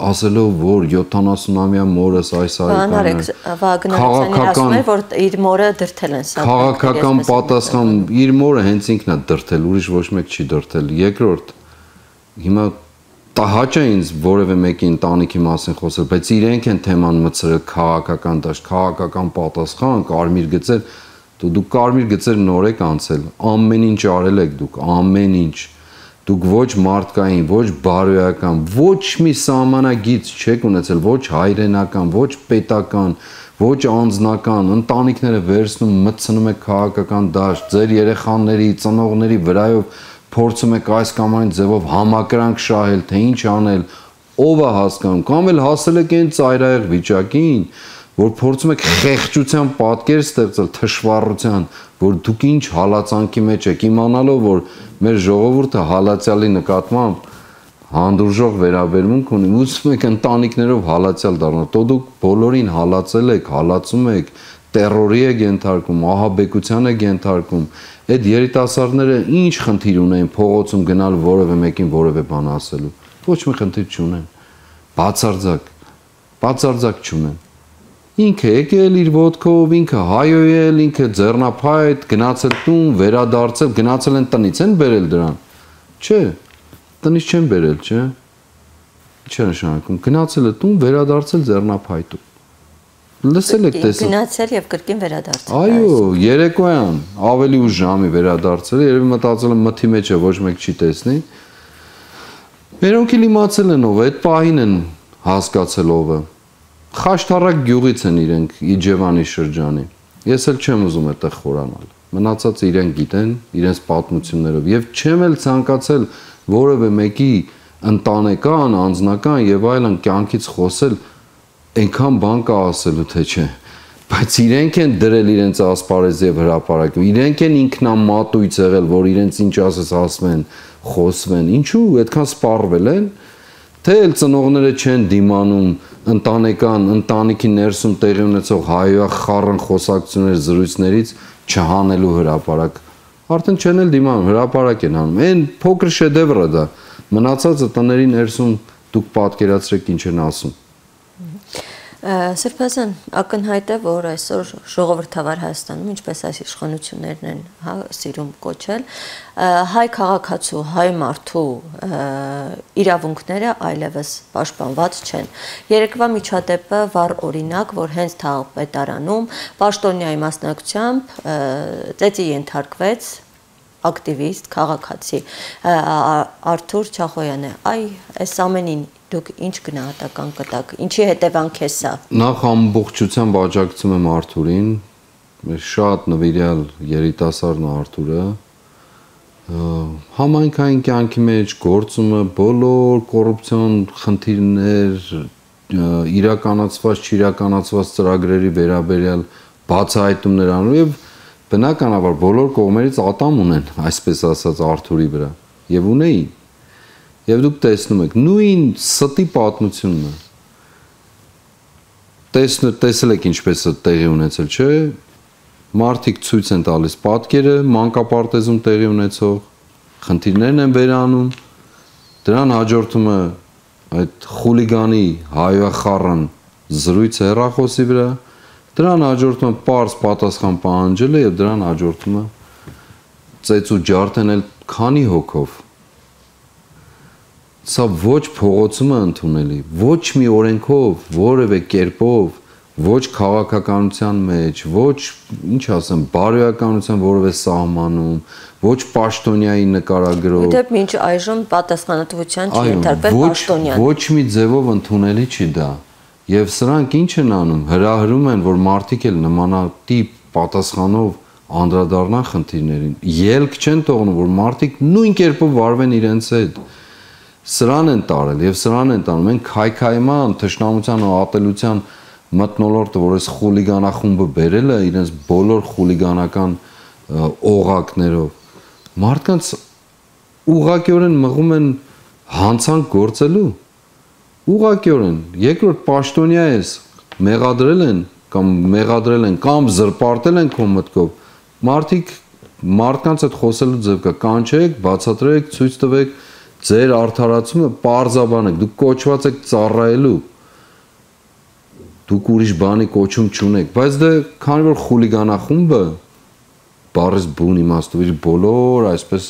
ասելով որ 70-ամյա մորս այս ասում էր որ իր մորը դրթել են սա քաղաքական պատասխան իր մորը հենց ինքն է դրթել ուրիշ ոչ մեկ չի դրթել երկրորդ Հիմա տահաճ է ինձ որևէ մեկի ընտանիքի մասին խոսել, բայց իրենք են թեման մտցրել քաղաքական դաշտ, քաղաքական պատասխան, կարմիր գծեր, դուք կարմիր գծեր նոր եք անցել, ամեն ինչ արել եք դուք, ամեն ինչ, դուք ոչ մարդկային, ոչ բարոյական, ոչ մի սահմանագիծ չեք ունեցել, ոչ հայրենական, ոչ պետական, ոչ անձնական, ընտանիքները վերցնում, մտցնում եք քաղաքական դաշտ, ձեր երեխաների, ծնողների վրայով փորձում եք այս կամ այն ձևով համակրանք շահել, թե ինչ անել, ով է հասկանում, կամ էլ հասել եք այն ծայրահեղ վիճակին, որ փորձում եք խեղճության պատկեր ստեղծել, թշվառության, որ դուք ինչ հալածանքի մեջ եք, իմանալով, որ մեր ժողովուրդը հալածյալի նկատմամբ հանդուրժող վերաբերմունք ունի, ուզում եք ընտանիքներով հալածյալ դառնալ, դու դուք բոլորին հալածել եք, հալածում եք, տերորի եք ենթարկում, ահաբեկության եք ենթարկում, այդ երիտասարդները ինչ խնդիր ունեն փողոցում գնալ որևէ մեկին որևէ բան ասելու, ոչ մի խնդիր չունեն, բացարձակ չունեն, Ինքը եկել իր ոտքով, ինքը հայոյել, ինքը ձեռնափայտ, գնացել տուն, վերադարձել, գնացել են տնից են բերել դրան։ Չէ, տնից չեն բերել, չէ։ Ինչ է նշանակում, գնացել է տուն, վերադարձել ձեռնափայտում։ Լսել եք տեսել։ Գնացել եւ կրկին վերադարձել։ Այո, երեկոյան, ավելի ուշ ժամի վերադարձել, երևի մտածել եմ մթի մեջ է, ոչ մեկ չի տեսնի։ Մերոնք էլ իմացել են ով է, այդ պահին են հասկացել ով է։ Խաշտարակ գյուղից են իրենք Իջևանի շրջանի։ Ես էլ չեմ ուզում այդտեղ խորանալ։ Մնացածը իրենք գիտեն, իրենց պատմություններով եւ չեմ էլ ցանկացել որևէ մեկի ընտանեկան, անձնական եւ այլն կյանքից խոսել, այնքան բան կա ասելու թե չէ, բայց իրենք են դրել իրենց ասպարեզ եւ հրապարակում, իրենք են ինքնամատույց եղել, որ իրենց ինչ ասես ասում են, խոսվեն, ինչու այդքան սպառվել են, թե էլ ծնողները չեն դիմանում ընտանեկան, ընտանիքի ներսում տեղի ունեցող հայախառն խոսակցություններ զրույցներից չհանելու հրապարակ, արդեն չեն էլ դիմանում, հրապարակ են անում, այն փոքր շեդևրը դա, մնացածը տների ներսում դուք պատկերացրեք ինչ են ասում։ Սրբազան, ակնհայտ է, որ այսօր ժողովրդավար Հայաստանում, ինչպես այս իշխանություններն են սիրում կոչել, հայ քաղաքացու, հայ մարդու իրավունքները այլևս պաշտպանված չեն։ Երեկվա միջադեպը վառ օրինակ, որ հենց Թաղապետարանում պաշտոնյայի մասնակցությամբ ծեծի ենթարկվեց ակտիվիստ, քաղաքացի Արթուր Չախոյանը։ Այս ամենին դուք ինչ գնահատական կտաք, ինչի հետևանք է սա։ Նախ ամբողջությամբ աջակցում եմ Արթուրին, մեր շատ նվիրյալ երիտասարդն Արթուրը, համայնքային կյանքի մեջ գործումը, բոլոր կոռուպցիոն խնդիրներ, իրականացված, չիրականացված ծրագրերի վերաբերյալ բացահայտումներ անում եւ բնականաբար բոլոր կողմերից ատամ ունեն, այսպես ասած Արթուրի վրա, եւ ունեին։ Եվ դուք տեսնում եք, նույն ստի պատմությունն է։ Տեսել եք ինչպես է տեղի ունեցել, չէ՞։ Մարդիկ ցույց են տալիս պատկերը, մանկապարտեզում տեղի ունեցող, խնդիրներն են վերանում, դրան հաջորդում է այդ խուլիգանի հայախառն զրույցը հեռախոսի վրա, դրան հաջորդում է պարզ պատասխան պահանջելը եւ դրան հաջորդում է ծեծ ու ջարդեն էլ քանի հոգով։ Սա ոչ փողոցում է ընդունելի, ոչ մի օրենքով, որևէ կերպով, ոչ քաղաքականության մեջ, ոչ, ինչ ասեմ, բարոյականության որևէ սահմանում, ոչ պաշտոնյայի նկարագրով։ Դեպ մինչ այժմ պատասխանատվության չի ենթարկվել պաշտոնյան։ Ոչ մի ձևով ընդունելի չի դա։ Եվ սրանք ինչ են անում, հրահրում են, որ մարդիկ էլ նմանատիպ պատասխանով անդրադառնան խնդիրներին։ Ելք չեն թողնում, որ մարդիկ նույն կերպով վարվեն իրենց հետ։ Սրան են տարել եւ սրան են տանում, են քայքայման, թշնամության ու ատելության մթնոլորտը, որ այս խուլիգանախումբը բերել է իրենց բոլոր խուլիգանական օղակներով։ Մարդկանց ուղղակիորեն մղում են հանցանք գործելու։ Ուղղակիորեն, երկրորդ պաշտոնյա ես, մեղադրել են կամ զրպարտել են քո մտքով։ Մարդկանց հետ խոսելու ձև կա, կանչեք, բացատրեք, ցույց տվեք ձեր արդարացումը պարզաբան եք, դուք կոչված եք ծառայելու, դուք ուրիշ բանի կոչում չունեք, բայց դե քանի որ խուլիգանախումբը բառից բուն իմաստով իր բոլոր այսպես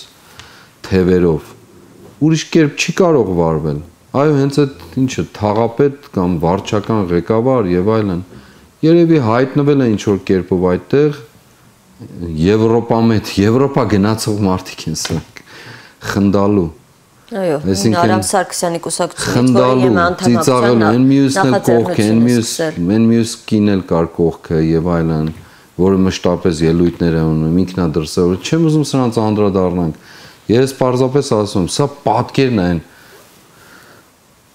թևերով ուրիշ կերպ չի կարող վարվել, այո հենց այդ ինչը թաղապետ կամ վարչական ղեկավար եւ այլն, երևի հայտնվել է ինչ-որ կերպով այդտեղ Եվրոպա գնացող մարդիկ են սրանք խնդալու։ Այո, Արամ Սարգսյանի կուսակցությունից, որի եմ անդամակցության են մյուս կինել կար կողքը եւ այլն, որը մշտապես ելույթներ է ունում, ինքնադրսել, չեմ ուզում սրանց անդրադառնանք։ Ես պարզապես ասում, սա պատկերն են,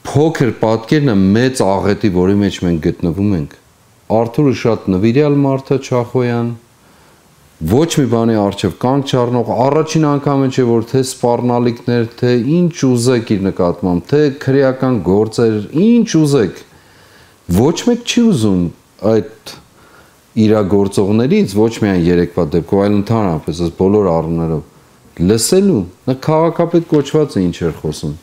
փոքր պատկերն է մեծ աղետի, որի մեջ մենք գտնվում ենք։ Արթուրը շատ նվիրյալ մարդ է, Չախոյան, ոչ մի բանի առջև կանգ չառնող, առաջին անգամը չէ, որ թե սպառնալիքներ, թե ինչ ուզեք իր նկատմամբ, թե քրեական գործեր, ինչ ուզեք, ոչ մեկ չի ուզում այդ իրագործողներից, ոչ միայն երեկվա դեպքով, այլ ընդհանրապես այս բոլոր առումներով լսելու, նա քաղաքապետ կոչված է ինչ էր խոսում։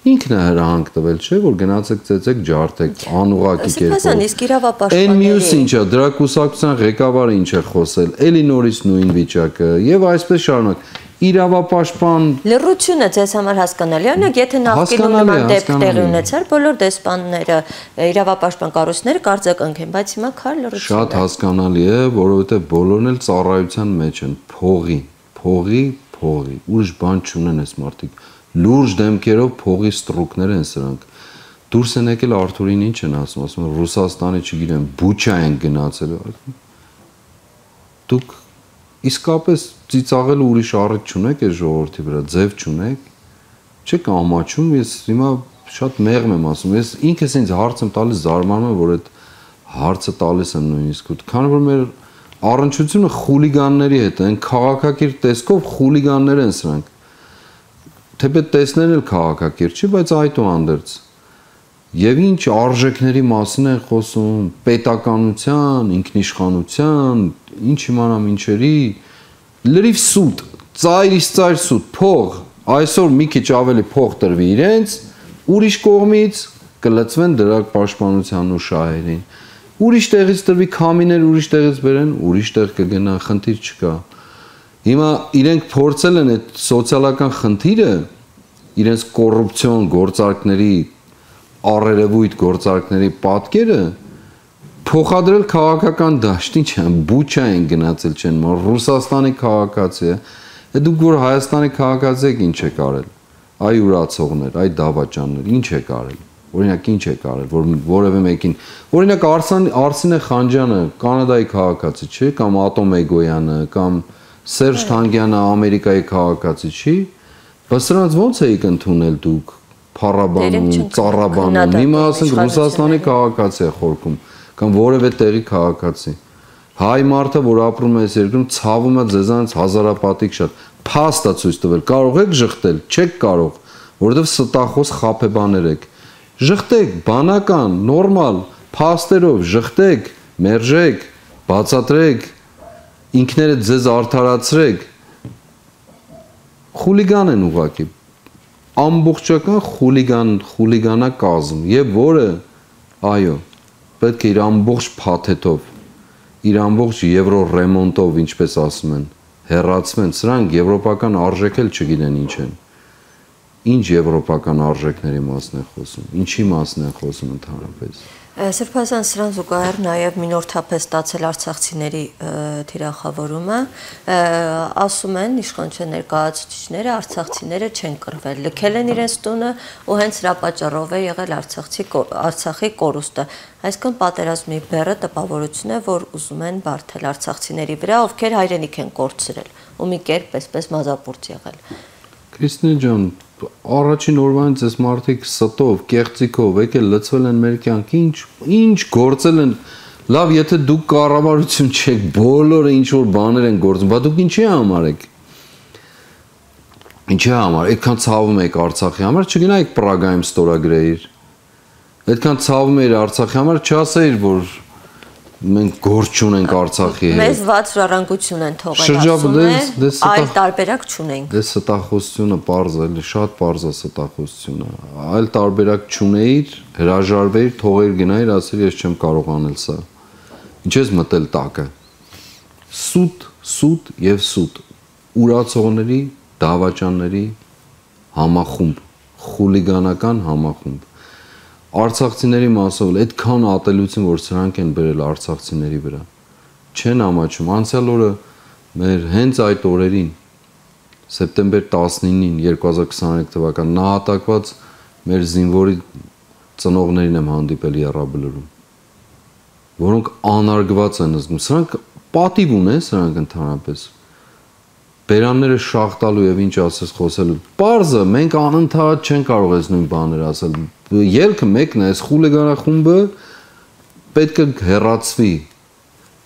ինքն է հրահանգ տվել, չէ, որ գնացեք ծեծեք ջարդեք անուղակի կերպով։ Իսկ իրավապաշտպանների Այն մյուս ինչա, դրա կուսակցության ղեկավարը ինչ է խոսել, էլի նորից նույն վիճակը, եւ այսպես շարունակ։ Իրավապաշտպան լրությունը ձեզ համար հասկանալի է, օրինակ եթե նախկինում նման դեպք տեղի ունեցար, բոլոր դեսպանները, իրավապաշտպան կառույցները կարծեկանք են, բայց հիմա քար լրություն։ Շատ հասկանալի է, որովհետեւ բոլորն էլ ծառայության մեջ են, փողի, ուրիշ բան չունեն այս մարդիկ։ Լուրջ դեմքերով փողի ստրուկներ են սրանք։ Դուրս են եկել Արթուրին ինչ են ասում, Ռուսաստանի, չգիտեմ, Բուչա են գնացել։ Դուք իսկապես ծիծաղել ուրիշ առիթ չունեք այս ժողովրդի վրա, ձև չունեք։ Չեք ամաչում, ես հիմա շատ մեղմ եմ ասում, ես ինքս ինձ հարց եմ տալիս, զարմանում եմ, որ այդ հարցը տալիս եմ նույնիսկ, քանի որ մեր առնչությունը խուլիգանների հետ է, այն քաղաքակիրթ տեսքով խուլիգաններ են սրանք։ Թեպետ տեսնեն էլ քաղաքակիրթ չի, բայց այդուհանդերձ։ Եվ ինչ արժեքների մասին են խոսում, պետականության, ինքնիշխանության, ինչ իմանամ ինչերի, լրիվ սուտ, ծայրից ծայր սուտ, փող, այսօր մի քիչ ավելի փող տրվի իրենց, ուրիշ կողմից կլծվեն դրա պաշտպանության ու շահերին։ Ուրիշ տեղից տրվի քամիներ, ուրիշ տեղից բերեն, ուրիշ տեղ կգնան, խնդիր չկա։ Հիմա իրենք փորձել են այդ սոցիալական խնդիրը, իրենց կոռուպցիոն գործարքների, առերևույթ գործարքների պատկերը փոխադրել քաղաքական դաշտին չեն, Բուչա են գնացել չեն, Ռուսաստանի քաղաքացի է, դուք որ Հայաստանի քաղաքացի եք ինչ եք արել, այ ուրացողներ, այ դավաճաններ, ինչ եք արել, օրինակ ինչ եք արել, որ որևէ մեկին, օրինակ Արսինե Խանջյանը Կանադայի քաղաքացի չէ, կամ Ատոմ Էգոյանը, կամ Սերժ Թանգյանը Ամերիկայի քաղաքացի չի, բայց սրանց ոնց եք ընդունել դուք փառաբանում, ծառաբանում, հիմա ասենք Ռուսաստանի քաղաքացի է խորքում, կամ որևէ տեղի քաղաքացի։ Հայ մարդը, որ ապրում է այս երկրում, ցավում է ձեզանից հազարապատիկ շատ, փաստ է ցույց տվել, կարող եք ժխտել, չեք կարող, որովհետև ստախոս խաբեբաներ եք։ Ժխտեք, բանական, նորմալ, փաստերով ժխտեք, մերժեք, բացատրեք, ինքներդ ձեզ արդարացրեք, խուլիգան են ուղղակի, ամբողջական խուլիգանակազմ, եւ որը, այո, պետք է իր ամբողջ փաթեթով, իր ամբողջ եվրո ռեմոնտով, ինչպես ասում են, հեռացվեն, սրանք եվրոպական արժեք էլ չգիտեն ինչ են, ինչ եվրոպական արժեքների մասն է խոսում, ինչի մասն է խոսում ընդհանրապես։ Սրբազան սրան զուգահեռ նաև մինորդապես ստացել արցախցիների թիրախավորումը, ասում են իշխանության ներկայացուցիչները, արցախցիները չեն կռվել, լքել են իրենց տունը ու հենց դրա պատճառով է եղել Արցախի կորուստը։ Այսինքն պատերազմի բեռը տպավորություն է, որ ուզում են բարդել արցախցիների վրա, ովքեր հայրենիք են կորցրել ու մի կերպ այսպես մազապուրծ եղել։ Քրիստինե ջան, առաջին օրվանից այս մարդիկ ստով, կեղծիկով եկել լցվել են մեր կյանք, ինչ գործել են, լավ, եթե դուք կառավարություն չեք, բոլորը ինչ որ բաներ են գործում, բա դուք ինչի համար եք։ Ինչի համար, այդքան ցավում եք Արցախի համար, չգնայիք Պրագայում ստորագրեիր։ Այդքան ցավում եք Արցախի համար, չասեիր, որ մենք գործ չունենք Արցախի հետ։ Մեզ վատ ժառանգություն են թողել, ասում են, այլ տարբերակ չունենք։ Դե ստախոսությունը պարզ է, շատ պարզ է ստախոսությունը։ Այլ տարբերակ չունեիր, հրաժարվեիր, թողեր գնայիր, ասել ես չեմ կարող անել սա։ Ինչ ես մտել տակը։ Սուտ եւ սուտ։ Ուրացողների, դավաճանների համախումբ, խուլիգանական համախումբ։ Արցախցիների մասով այդքան ատելություն, որ սրանք են բերել արցախցիների վրա, չեն ամաչում։ Անցյալ օրը մեր հենց այդ օրերին, սեպտեմբեր 19-ին 2023 թվական նահատակված մեր զինվորի ծնողներին եմ հանդիպել Եռաբլուրում, որոնք անարգված են զգում։ Սրանք պատիվ ունեն, սրանք ընդհանրապես։ Բերանները շաղ տալու եւ ինչ ասես խոսելու։ Պարզը մենք անընդհատ չեն կարող այս նույն բաները ասել։ Ելքը մեկն է, այս խուլիգանախումբը պետք է հեռացվի։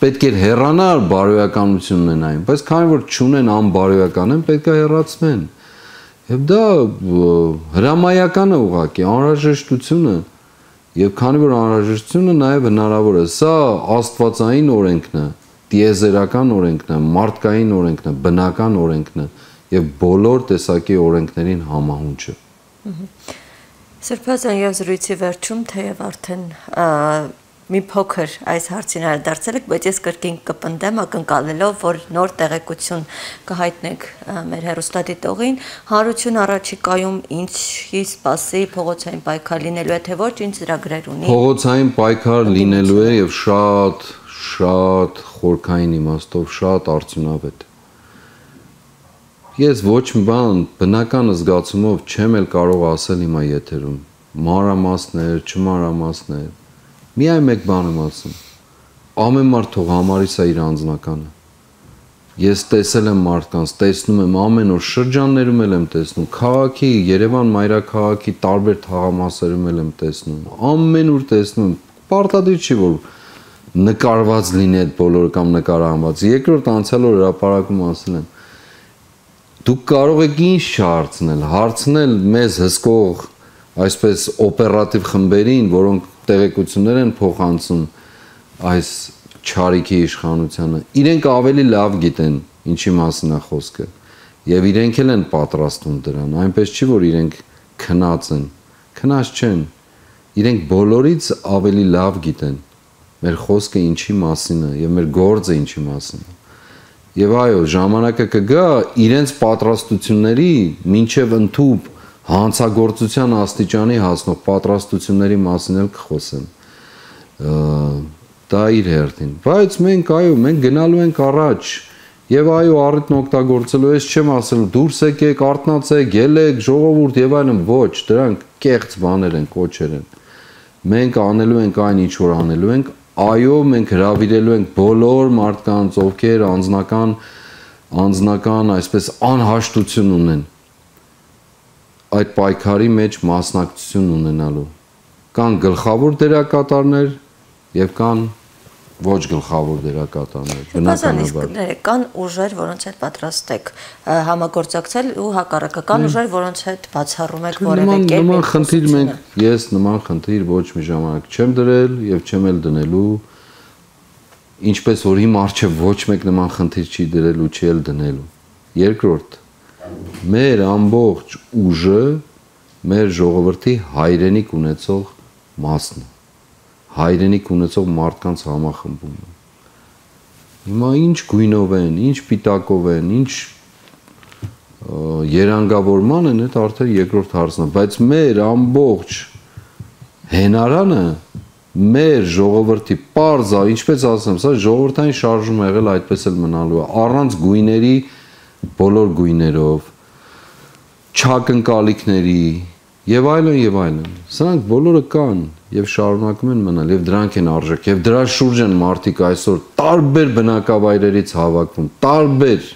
Պետք է հեռանալ բարոյականություն ունենային, բայց քանի որ չունեն անբարոյական են, պետք է հեռացվեն։ Եվ դա հրամայական է ուղղակի, անհրաժեշտությունը։ Եվ քանի որ անհրաժեշտությունը նաև հնարավոր է, սա աստվածային օրենքն է, տիեզերական օրենքն է, մարդկային օրենքն է, բնական օրենքն է եւ բոլոր տեսակի օրենքներին համահունչ է։ Սրբազան եւ զրույցի վերջում թեև արդեն մի փոքր այս հարցին անդրադարձել եք, բայց ես կրկին կպնդեմ ակնկալելով, որ նոր տեղեկություն կհայտնեք մեր հեռուստադիտողին, հանրություն առաջիկայում ինչի սպասի փողոցային պայքար լինելու է, թե ոչ ինչ ծրագրեր ունի։ Փողոցային պայքար լինելու է եւ շատ խորքային իմաստով շատ արդյունավետ։ Ես ոչ մի բան բնական զգացումով չեմ էլ կարող ասել հիմա եթերում, մանրամասներ, չմանրամասներ։ Միայն մեկ բան եմ ասում։ Ամեն մարդ թող համարի սա իր անձնականը։ Ես տեսել եմ մարդկանց, տեսնում եմ ամեն օր շրջաններում էլ եմ տեսնում, քաղաքի, Երևան մայրաքաղաքի տարբեր թաղամասերում էլ եմ տեսնում։ Ամեն օր տեսնում եմ, պարտադիր չի որ նկարված լինի այդ բոլորը կամ նկարահանված։ Երկրորդ անցյալ օր հրապարակում ասել եմ դուք կարող եք ինչ հարցնել մեզ հսկող այսպես օպերատիվ խմբերին, որոնք տեղեկություններ են փոխանցում այս չարիքի իշխանությանը, իրենք ավելի լավ գիտեն ինչի մասին է խոսքը եւ իրենք էլ են պատրաստվում դրան, այնպես չի որ իրենք քնած են, քնած չեն, իրենք բոլորից ավելի լավ գիտեն մեր խոսքը ինչի մասին է եւ մեր գործը ինչի մասին է։ Եվ այո, ժամանակը կգա իրենց պատրաստությունների մինչև ընդհուպ հանցագործության աստիճանի հասնող պատրաստությունների մասին էլ կխոսեմ։ Դա իր հերթին։ Բայց մենք գնալու ենք առաջ եւ այո, առիթն օգտագործելու ես չեմ ասել դուրս եկեք, արթնացեք, ելեք, ժողովուրդ եւ այլն, ոչ, դրանք կեղծ բաներ են, կոչեր են։ Մենք անելու ենք այն ինչ որ անելու ենք Այո, մենք հրավիրելու ենք բոլոր մարդկանց, ովքեր անձնական այսպես անհաշտություն ունեն այդ պայքարի մեջ մասնակցություն ունենալու։ Կան գլխավոր դերակատարներ եւ կան ոչ գլխավոր դերակատարներ, բնականաբար։ Կան ուժեր, որոնց հետ պատրաստ եք համագործակցել ու հակառակը կան ուժեր, որոնց հետ բացառում եք որևէ կերպ։ Ես նման խնդիր ոչ մի ժամանակ չեմ դրել եւ չեմ էլ դնելու, ինչպես որ իմ առջև ոչ մեկ նման խնդիր չի դրել ու չի էլ դնելու։ Երկրորդ, մեր ամբողջ ուժը մեր ժողովրդի հայրենիք ունեցող մասն է։ Հայրենիք ունեցող մարդկանց համախմբումը։ Հիմա ինչ գույնով են, ինչ պիտակով են, ինչ երանգավորման են, այդ արդեն երկրորդ հարցն է, բայց մեր ամբողջ հենարանը մեր ժողովրդի պարզա, ինչպես ասեմ, սա ժողովրդային շարժում եղել այդպես էլ մնալու է, առանց գույների, բոլոր գույներով, չակնկալիքների եւ այլն, սրանք բոլորը կան եւ շարունակում են մնալ եւ դրանք են արժեք եւ դրա շուրջ են մարդիկ այսօր տարբեր բնակավայրերից հավաքվում, տարբեր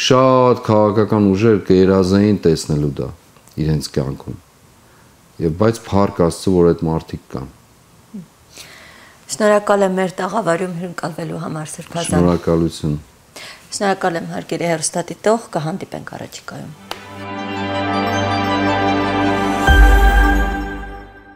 շատ քաղաքական ուժեր կերազեին տեսնելու դա իրենց կյանքում եւ բայց փառք Աստծո որ այդ մարդիկ կան։ Շնորհակալ եմ մեր տաղավարում հյուրընկալվելու համար Սրբազան։ Շնորհակալություն։ Շնորհակալ եմ հարգելի հեռուստադիտող, կհանդիպենք առաջիկայում։